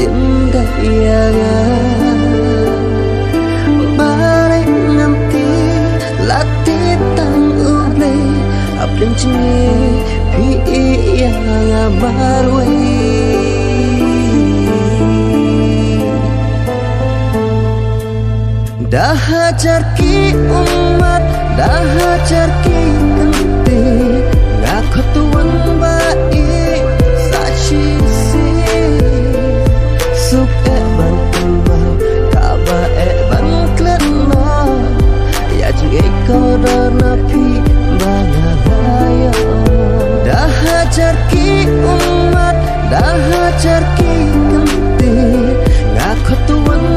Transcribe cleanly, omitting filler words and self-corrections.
cinta yang balik nganti latih tang ure apeng cingi pi yang marwe dah hajar ki umat dah hajar ki ente ngaku tuan baik saci si suka bantuan kaba bangkletna ya jeng ekor napi bangalaya dah hajar ki umat dah hajar ki ente ngaku tuan